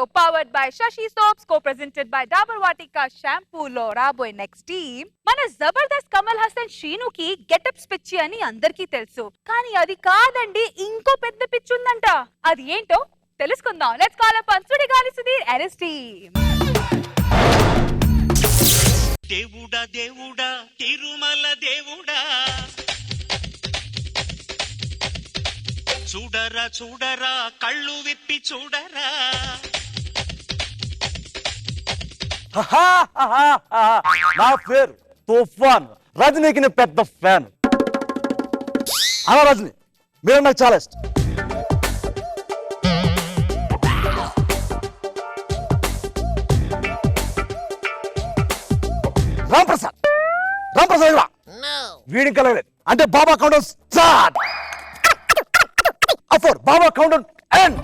powered by Shashi Soaps, co-presented by Dabur Vatika shampoo lo raboy next team. మన జబర్దస్త్ కమల్ హాసన్ శ్రీను కి getups పిచ్చి అని అందరికీ తెలుసు. కానీ అది కాదండి, ఇంకో పెద్ద పిచ్చి ఉందంట. అది ఏంటో తెలుసుకుందాం. Let's call up Sudigali Sudheer ఎల్ఎస్ టీమ్. దేవుడా దేవుడా తిరుమల దేవుడా, చూడరా చూడరా కళ్ళు విప్పి చూడరా. నా పేరు తుఫాన్, రజనీకి నేను పెద్ద ఫ్యాన్. అలా రజనీ మీరు నాకు చాలా ఇష్టం. రాంప్రసాద్ వీడి కలగలేదు అంటే బాబా కౌంటర్ స్టార్ట్. అఫోర్ బాబా కౌంటర్ ఎండ్.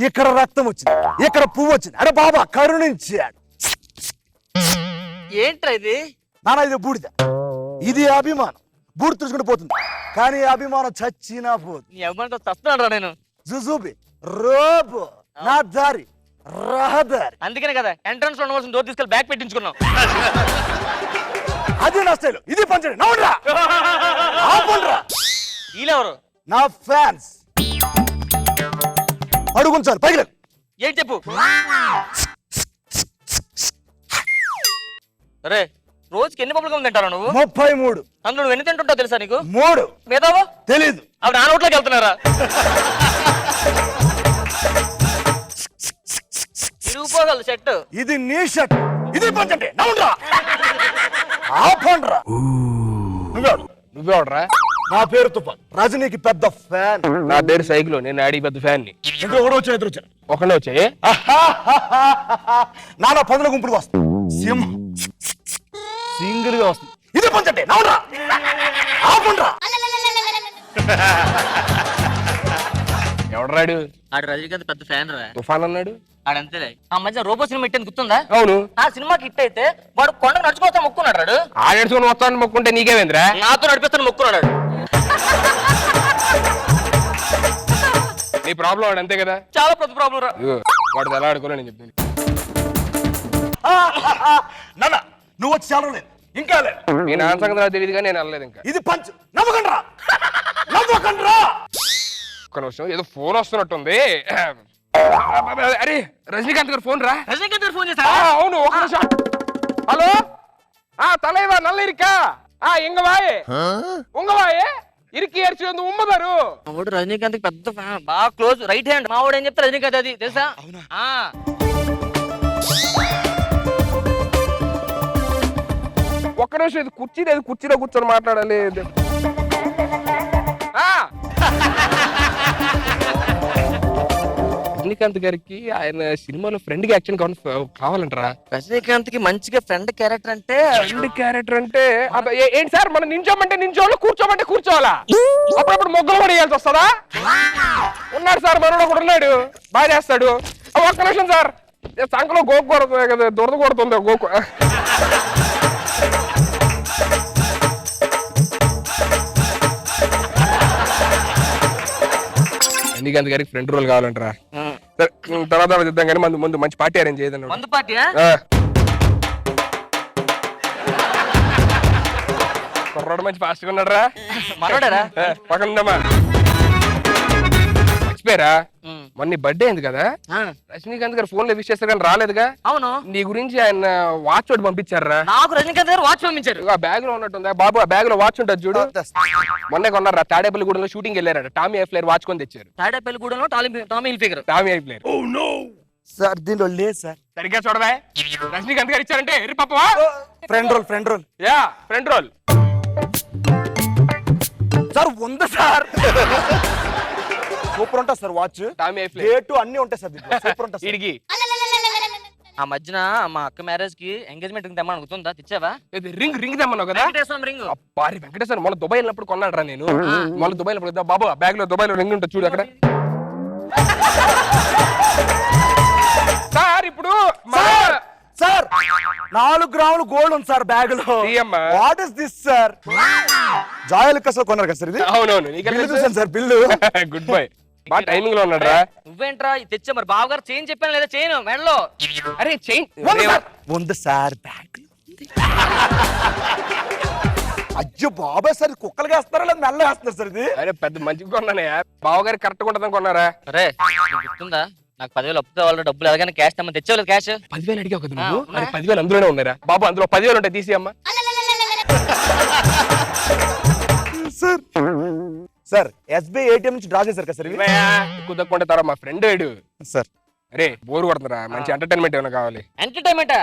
ఇక్కడ రక్తం వచ్చింది, ఇక్కడ పువ్వు వచ్చింది. అరే బాబా కరుణించాడు. ఏంట్రా ఇది? నానా ఇది బూడిద, ఇది అభిమానం. బూడి తుడుచుకుంటూ పోతుంది, కానీ అభిమానం చచ్చినా పోతుంది. ఏమంటో తస్తున్నాడు నేను. జుజుబి రోబో నా దారి రహదారి. అందుకనే కదా ఎంట్రన్స్ లో ఉండవలసిన డోర్ తీసుకెళ్ళి బ్యాగ్ పెట్టించుకున్నాం. అది నా స్టైల్, ఇది పంచండి. నవ్వురా ఆపండ్రా. వీళ్ళెవరు? నా ఫ్యాన్స్. అడుగుంచాలి పైకి. ఏంటి చెప్పు. అరే రోజుకి ఎన్ని పప్పులు తింటారా నువ్వు? 33. అందులో నువ్వు ఎన్ని తింటుంటావు తెలుసా నీకు? 3. మిగతావో తెలీదు. అవి నా నోట్లోకి వెళ్తున్నారా? తిరిగిపోగలదు షర్ట్. ఇది నీ షర్ట్, ఇది పంచండి. నవ్వురా ఆపండ్రా. నువ్వెవడరా? నా పేరు తుఫాన్, రజనీకి పెద్ద ఫ్యాన్. నా పేరు సైకిల్, నేను ఆడి పెద్ద ఫ్యాన్ ని. ఒకడు వచ్చాను, ఎదురు వచ్చాను. ఒకళ్ళే వచ్చాయి. నానా పదుల గుంపులు వస్తుంది, సింహం సింగిల్ గా వస్తుంది. ఇది పంచండి. నవ్వురా ఆపండ్రా. ఎవడరాడు? ఆడు రజనీకాంత్ పెద్ద ఫ్యాన్ రా. తుఫాన్ అన్నాడు. ఆడంతేలే. ఆ మధ్య రోబో సినిమా ఇట్టని గుర్తుందా? అవును. ఆ సినిమాకి హిట్ అయితే వాడు కొండ నడుచుకోవచ్చా మొక్కున్నాడు. రాడు ఆడేసుకొని వస్తాను మొక్కుంటే నీకేమేంద్రా? నాతో నడిపిస్తాను మొక్కున్నాడు. నీ ప్రాబ్లం వాడు అంతే కదా. చాలా పెద్ద ప్రాబ్లం రా. వాడు ఎలా ఆడుకోలే నేను చెప్తాను. నాన్న నువ్వు వచ్చి చాలా లేదు, ఇంకా లేదు. నేను ఆ సంగతి నాకు తెలియదు కానీ నేను వెళ్ళలేదు ఇంకా. ఇది పంచ్. నవ్వకండ్రా నవ్వకండ్రా. ఒక్క నిమిషం, ఏదో ఫోన్ వస్తున్నట్టుంది. అరే రజనీకాంత్ గారు ఫోన్ రా. రజనీకాంత్ గారు ఫోన్ చేశా? అవును, ఒక నిమిషం. హలో தலைவா நல்ல இருக்கா? எங்க வாயே உங்க வாயே ఇరికి ఏర్చి ఉంది ఉమ్మదారు. మావాడు రజనీకాంత్ పెద్ద ఫ్యాన్, బాగా క్లోజ్ రైట్ హ్యాండ్. మావాడు ఏం చెప్తా రజనీకాంత్ అది తెలుసా? ఒక్క నిమిషం, ఇది కుర్చీ లేదు, కుర్చీలో కూర్చొని మాట్లాడాలి. రజనీకాంత్ గారికి ఆయన సినిమాలో ఫ్రెండ్ కి యాక్షన్ కావాలంటారా? రజనీకాంత్ కి మంచిగా ఫ్రెండ్ క్యారెక్టర్ అంటే ఏంటి సార్, మనం నించోమంటే నించోవాలి, కూర్చోమంటే కూర్చోవాలా? అప్పుడప్పుడు మొగ్గలు కూడా వేయాల్సి వస్తుందా? ఉన్నాడు సార్, మనోడు ఒకడు ఉన్నాడు, బాగా చేస్తాడు. ఒక్క నిమిషం సార్, సంకలో గోకు కొడుతుంది కదా, దురద కొడుతుంది గోకు. రజనీకాంత్ గారికి ఫ్రెండ్ రోల్ కావాలంటారా? తర్వాత ఇద్దాం కానీ ముందు మంచి పార్టీ అరేంజ్ చేయదండి. మందు పార్టీ కుర్రాడు మంచి ఫాస్ట్ గా ఉన్నాడు రా. మనోడరా? పక్కన ఉందమ్మా. మర్చిపోయారా, మొన్న బర్త్డే అయింది కదా, రజనీకాంత్ గారు ఫోన్ లో విష్ చేస్తారు కానీ రాలేదుగా. అవును. నీ గురించి ఆయన వాచ్ ఒకటి పంపించారా? నాకు రజనీకాంత్ గారు వాచ్ పంపించారు. ఆ బ్యాగ్ లో ఉన్నట్టుందా బాబు? ఆ బ్యాగ్ లో వాచ్ ఉంటుంది చూడు. మొన్నే కొన్నారా, తాడేపల్లిగూడెంలో షూటింగ్ వెళ్ళారట, టామీ ఐఫ్లేర్ వాచ్ కొని తెచ్చారు. తాడేపల్లిగూడెంలో టామీ హిల్ఫిగర్. టామీ ఐఫ్లేర్. సార్ దీనిలో లేదు సార్. సరిగ్గా చూడవా, రజనీకాంత్ గారు ఇచ్చారంటే ఎర్రి పాపవా? Friend role, friend role. Yeah friend role sir ఉంది సార్. సూపర్ ఉంటుంది సార్ వాచ్. టామీ ఐఫ్లేర్ డేటు అన్ని ఉంటాయి సార్ దీంట్లో. సూపర్ ఉంటుంది. ఇడికి ఆ మధ్యన మా అక్క మ్యారేజ్ కి ఎంగేజ్మెంట్ తెమ్మని గుర్తుందా? తెచ్చావా? రింగ్ రింగ్ తెమ్మన్నావు కదా. రింగ్ అప్పారి వెంకటేశ్వర మొన్న దుబాయ్ వెళ్ళినప్పుడు కొన్నాడు రా నేను. మొన్న దుబాయ్ వెళ్ళినప్పుడు బాబు ఆ బ్యాగ్ లో దుబాయ్ లో రింగ్ ఉంటుంది చూడు అక్కడ. సార్ ఇప్పుడు సార్ 4 గ్రాములు గోల్డ్ ఉంది సార్ బ్యాగ్ లో. తీయమ్మా. What is this sir? Joyalukkas లో కొన్నారు కదా సార్ ఇది? అవునవును బిల్లు చూసాను సార్ బిల్లు. Good bye. బాగా టైమింగ్ లో ఉన్నాడు రా. నువ్వేంట్రా ఇది తెచ్చా మరి బావగారు చైన్ చెప్పాను లేదా చైన్ మెడలో అరే చైన్ ఉంది సార్ బ్యాగ్ లో ఉంది. అయ్యో బాబాయ్ సార్ కుక్కలు వేస్తారా లేదా మెల్ల వేస్తున్నారు సార్ ఇది? అరే పెద్ద మంచిగా కొన్నానే బావగారు కరెక్ట్ ఉంటుందని కొన్నారా? అరే గుర్తుందా నాకు 10,000 అప్పు వాళ్ళు డబ్బులు ఎలాగైనా క్యాష్ తెమ్మని తెచ్చేవాళ్ళు క్యాష్ 10,000 అడిగావు కదా నువ్వు. అరే 10,000 అందులోనే ఉన్నారా బాబు? అందులో 10,000 ఉంటాయి తీసి అమ్మా. సార్ సార్ ఎస్బీఐ ఏటీఎం నుంచి డ్రా చేశారు కదా సార్ ఇవి? కుదక్కుంటే తర మా ఫ్రెండ్ ఏడు సార్. అరే బోర్ కొడుతున్నారా? మంచి ఎంటర్టైన్మెంట్ ఏమైనా కావాలి? ఎంటర్టైన్మెంట్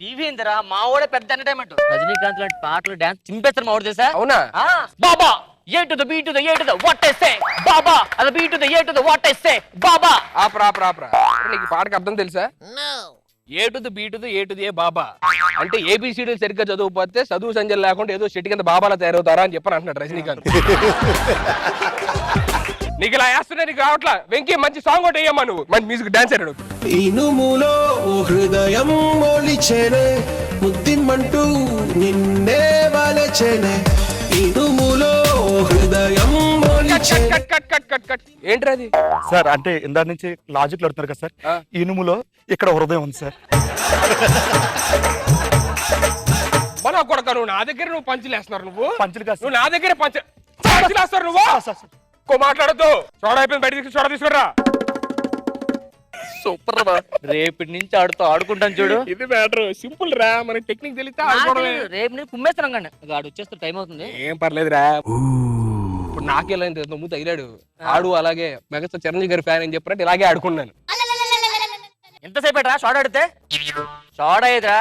టీవీ ఏందిరా మా ఓడే పెద్ద ఎంటర్టైన్మెంట్. రజనీకాంత్ లాంటి పాటలు డాన్స్ చింపేస్తారు మా ఓడి తెలుసా? అవునా? బాబా A to the B to the A to the what I say బాబా అది B to the A to the what I say బాబా. ఆపరా ఆపరా ఆపరా. నీకు ఈ పాటకి అర్థం తెలుసా? A to the B to the A to the A బాబా అంటే ఏబిసిడీలు సరిగ్గా చదువుపోతే చదువు సంజయ్ లేకుండా ఏదో చెట్టు కింద బాబాలా తయారవుతారా అని చెప్పని అంటున్నాడు రజనీకాంత్. నీకు ఇలా వేస్తున్నా నీకు రావట్లా. వెంకీ మంచి సాంగ్ ఒకటి వేయమ్మా నువ్వు. మంచి మ్యూజిక్ డాన్స్ అయ్యాడు. ఇనుములో ఓ హృదయం మొలిచెనే ముద్దిమ్మంటూ నిన్నే వలచెనే ఇనుములో ఓ హృదయం మొలిచెనే. Cut cut cut cut cut. ఏంట్రా అది? సార్ అంటే ఇందాక నుంచి లాజిక్ అడుగుతున్నారు కదా సార్. ఇనుములో ఇక్కడ హృదయం ఉంది సార్. మన కొడక నువ్వు నా దగ్గర నువ్వు పంచులు వేస్తున్నారు. పంచులు కాదు నువ్వు నా దగ్గర పంచులు వేస్తారు నువ్వు. మాట్లాడద్దు. సోడా అయిపోయింది బయట సోడా తీసుకురా. సూపర్ రా రేపటి నుంచి ఆడుకుంటాను చూడు. ఇది మ్యాటర్ సింపుల్ రా. మనకి టెక్నిక్ తెలిస్తే ఆడుకోవడమే. రేపు నేను కుమ్మేస్తాను కండి ఆడు వచ్చేస్తే టైం అవుతుంది. ఏం పర్లేదురా. ఇప్పుడు నాకెలా నువ్వు తగిలాడు ఆడు అలాగే మెగాస్టార్ చిరంజీవి గారి ఫ్యాన్ అని చెప్పినట్టు ఇలాగే ఆడుకున్నాను. ఎంతసేపు రా షార్ట్ ఆడితే షార్ట్ అయ్యేదిరా.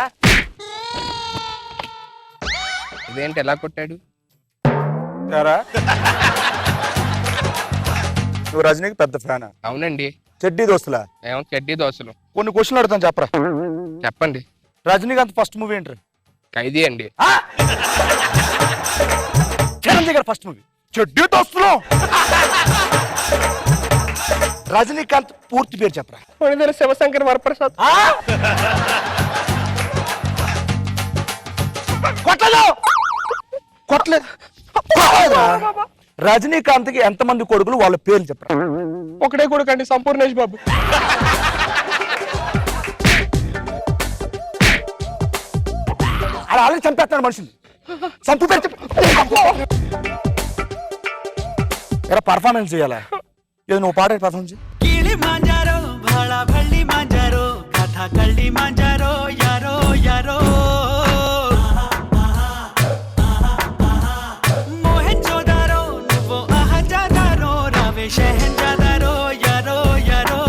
ఇదేంటి ఎలా కొట్టాడు? నువ్వు రజనీకి పెద్ద ఫ్యాన్? అవునండి. చెడ్డీ దోస్తులా? ఏమో చెడ్డీ దోశలు. కొన్ని క్వశ్చన్లు అడుగుతాను చెప్పరా. చెప్పండి. రజనీకాంత్ ఫస్ట్ మూవీ ఏంటి? ఖైదీ అండి. చిరంజీవి గారు ఫస్ట్ మూవీ చెడ్డీ దోస్తులు. రజనీకాంత్ పూర్తి పేరు చెప్పరా. శివశంకర్ వరప్రసాద్. కొట్టలేదు. రజనీకాంత్ కి ఎంతమంది కొడుకులు వాళ్ళ పేర్లు చెప్పరా. ఒకటే కొడుకు అండి సంపూర్ణేష్ బాబు. అలా ఆల్రెడీ చంపేస్తాడు మనిషిని. సంపూ పేరు చెప్పు. ఎలా పర్ఫార్మెన్స్ చేయాలా? ఏదో నువ్వు పాడే పర్ఫార్మెన్స్ చేయి. కిళి మాంజారో భాళా భళ్ళి మాంజారో కథ కళ్ళి మాంజారో యారో యారో మోహెంజోదారో నువ్వు అహజాదారో రావే షెహెంజాదారో యారో యారో.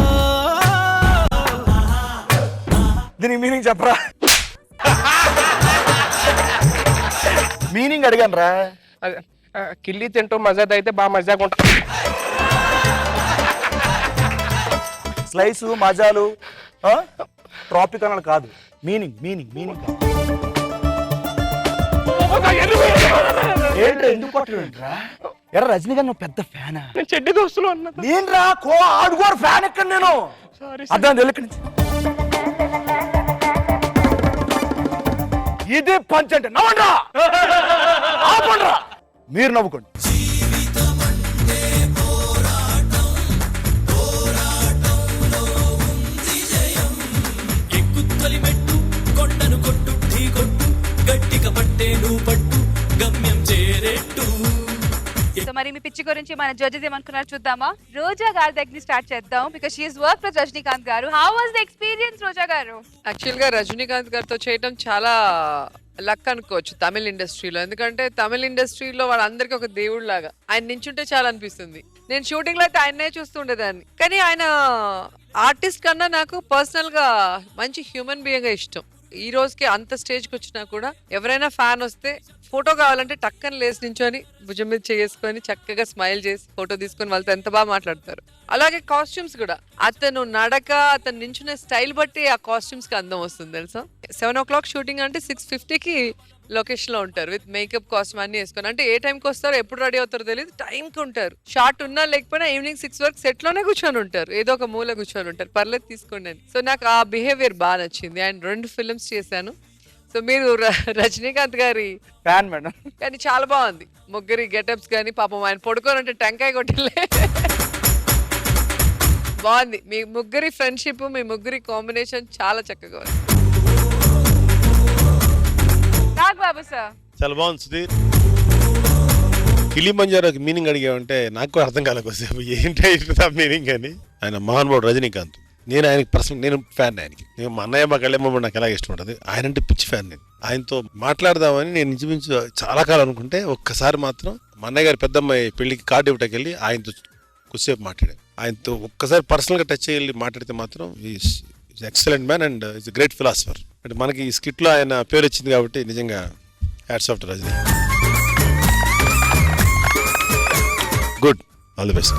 దీనికి మీనింగ్ చెప్పరా. మీనింగ్ అడిగాను రా. కిల్లి తింటూ మజాద్ అయితే బాగా మజాగా ఉంటా. స్లైసు మజాలు ట్రాపిక్ అనాలి కాదు. మీనింగ్ మీనింగ్ మీనింగ్ ఏంట్రా ఎందుకు కొట్టలేంట్రా? ఎరా రజనీకాంత్ నువ్వు పెద్ద ఫ్యానా? నేను చెడ్డి దోస్తులు అన్నా. నేను రా ఆడుకోరు ఫ్యాన్ ఎక్కడ నేను అర్థం తెలియక ఇది పంచ్ అంటే నవ్వండ్రా. ఆపండ్రా. మీరు నవ్వుకోండి. కొండను కొట్టు ఢీ కొట్టు గట్టిగా పట్టే నువ్వు పట్టు గమ్యం చేరేట్టు. సో మరి మీ పిచ్చి గురించి మన జడ్జెస్ ఏమనుకున్నారు చూద్దామా. రోజా గారి దగ్గర స్టార్ట్ చేద్దాం because she is work with Rajinikanth గారు. హౌ వాస్ ద ఎక్స్పీరియన్స్ రోజా గారు? యాక్చువల్ గా రజనీకాంత్ గారితో చేయడం చాలా లక్ అనుకోవచ్చు తమిళ ఇండస్ట్రీలో. ఎందుకంటే తమిళ ఇండస్ట్రీలో వాళ్ళందరికీ ఒక దేవుడు లాగా ఆయన నించుంటే చాలా అనిపిస్తుంది. నేను షూటింగ్ లో అయితే ఆయన్నే చూస్తుండేదాన్ని. కానీ ఆయన ఆర్టిస్ట్ కన్నా నాకు పర్సనల్ గా మంచి హ్యూమన్ బీయింగ్ ఇష్టం. ఈ రోజుకి అంత స్టేజ్కి వచ్చినా కూడా ఎవరైనా ఫ్యాన్ వస్తే ఫోటో కావాలంటే టక్కని లేసి నించొని భుజం మీద చేసుకొని చక్కగా స్మైల్ చేసి ఫోటో తీసుకొని వాళ్ళతో ఎంత బాగా మాట్లాడతారు. అలాగే కాస్ట్యూమ్స్ కూడా అతను నడక అతను నించునే స్టైల్ బట్టి ఆ కాస్ట్యూమ్స్ కి అందం వస్తుంది తెలుసా. 7 o'clock షూటింగ్ అంటే 6:50కి లొకేషన్ లో ఉంటారు విత్ మేకప్ కాస్ట్యూమ్ అన్ని వేసుకొని. అంటే ఏ టైంకి వస్తారో ఎప్పుడు రెడీ అవుతారో తెలియదు. టైంకి ఉంటారు. షార్ట్ ఉన్నా లేకపోయినా ఈవినింగ్ 6 వరకు సెట్ లోనే కూర్చొని ఉంటారు. ఏదో ఒక మూల కూర్చొని ఉంటారు. పర్లేదు తీసుకోండి అని. సో నాకు ఆ బిహేవియర్ బాగా నచ్చింది. అండ్ 2 ఫిల్మ్స్ చేశాను. సో సో మీరు రజనీకాంత్ గారి ఫ్యాన్ మేడం. కానీ చాలా బాగుంది ముగ్గురి గెటప్స్ కానీ పాపం ఆయన పడుకోనంటే టెంకాయ కొట్టలే బాగుంది మీ ముగ్గురి ఫ్రెండ్షిప్ మీ ముగ్గురి కాంబినేషన్ చాలా చక్కగా ఉంది నాగబాబు సార్ చాలా బాగుంది సుధీర్. కిలిమంజారోకి మీనింగ్ అడిగామంటే నాకు కూడా అర్థం కాలేకొసేపు ఏంటి మీనింగ్ అని. ఆయన మహానుభావుడు రజనీకాంత్. నేను ఆయనకి పర్సనల్ నేను ఫ్యాన్ ఆయనకి. నేను మా అన్నయ్య మా కళ్యాణమ్మ నాకు ఎలాగ ఇష్టం ఉంటుంది. ఆయన అంటే పిచ్చి ఫ్యాన్ నేను. ఆయనతో మాట్లాడదామని నేను ఇంచుమించు చాలా కాలం అనుకుంటే ఒక్కసారి మాత్రం మా అన్నయ్య గారి పెద్దమ్మాయి పెళ్లికి కార్డు ఇవ్వటానికి వెళ్ళి ఆయనతో కొద్దిసేపు మాట్లాడాను. ఆయనతో ఒక్కసారి పర్సనల్గా టచ్ అయ్యి మాట్లాడితే మాత్రం is excellent man and is great philosopher. అంటే మనకి ఈ స్కిట్లో ఆయన పేరు వచ్చింది కాబట్టి నిజంగా hats off to Rajini. Good, all the best.